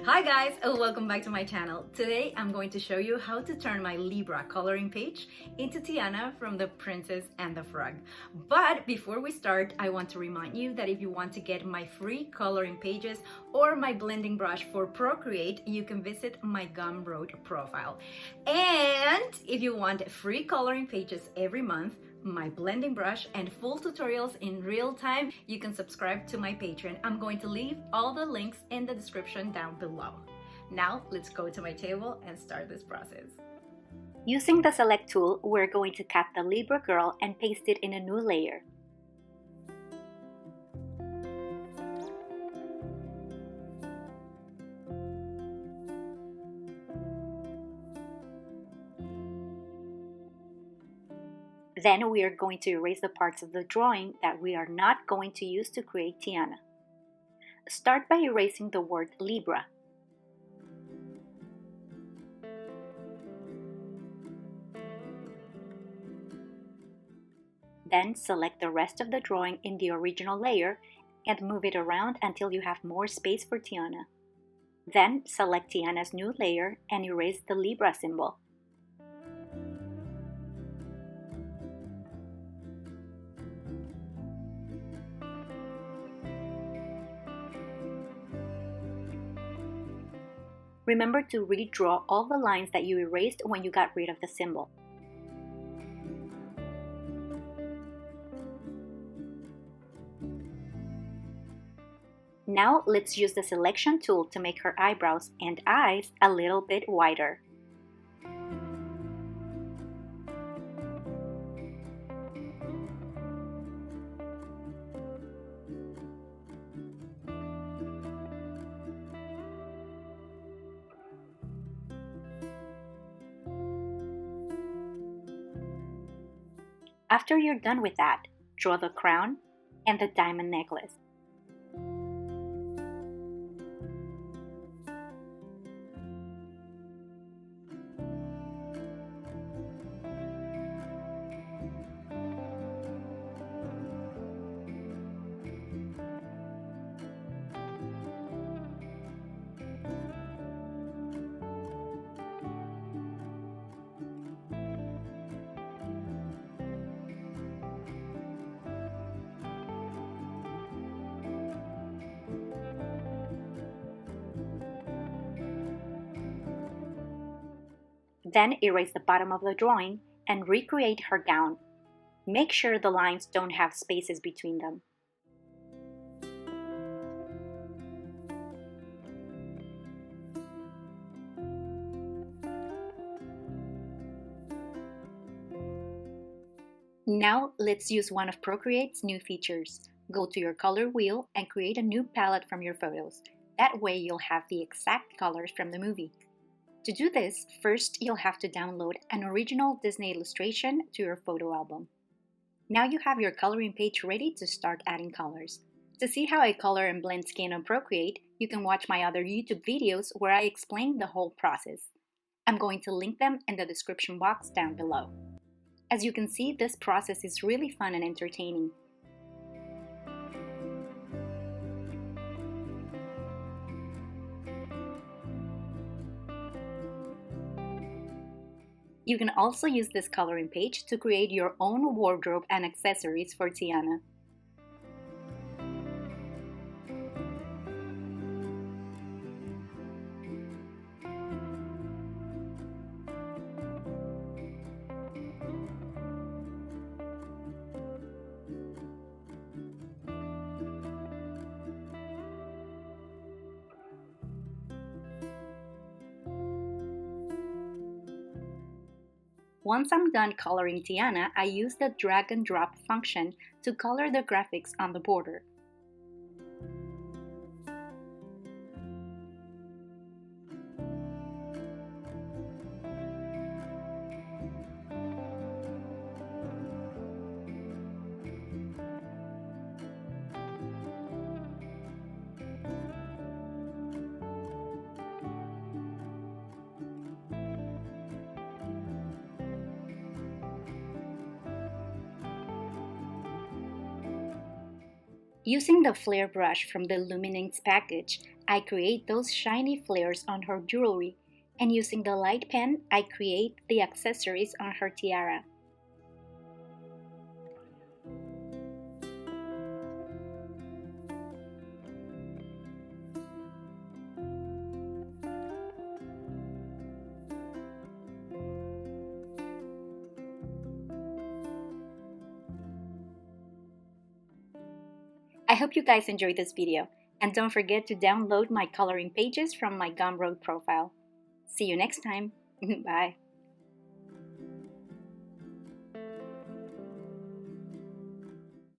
Hi guys, welcome back to my channel. Today I'm going to show you how to turn my Libra coloring page into Tiana from The Princess and the Frog. But before we start, I want to remind you that if you want to get my free coloring pages or my blending brush for Procreate, you can visit my Gumroad profile. And if you want free coloring pages every month, my blending brush and full tutorials in real time, you can subscribe to my Patreon. I'm going to leave all the links in the description down below. Now let's go to my table and start this process. Using the select tool, we're going to cut the Libra girl and paste it in a new layer. Then we are going to erase the parts of the drawing that we are not going to use to create Tiana. Start by erasing the word Libra. Then select the rest of the drawing in the original layer and move it around until you have more space for Tiana. Then select Tiana's new layer and erase the Libra symbol. Remember to redraw all the lines that you erased when you got rid of the symbol. Now let's use the selection tool to make her eyebrows and eyes a little bit wider. After you're done with that, draw the crown and the diamond necklace. Then erase the bottom of the drawing and recreate her gown. Make sure the lines don't have spaces between them. Now let's use one of Procreate's new features. Go to your color wheel and create a new palette from your photos. That way you'll have the exact colors from the movie. To do this, first you'll have to download an original Disney illustration to your photo album. Now you have your coloring page ready to start adding colors. To see how I color and blend skin on Procreate, you can watch my other YouTube videos where I explain the whole process. I'm going to link them in the description box down below. As you can see, this process is really fun and entertaining. You can also use this coloring page to create your own wardrobe and accessories for Tiana. Once I'm done coloring Tiana, I use the drag and drop function to color the graphics on the border. Using the flare brush from the Luminance package, I create those shiny flares on her jewelry, and using the light pen, I create the accessories on her tiara. I hope you guys enjoyed this video, and don't forget to download my coloring pages from my Gumroad profile. See you next time. Bye.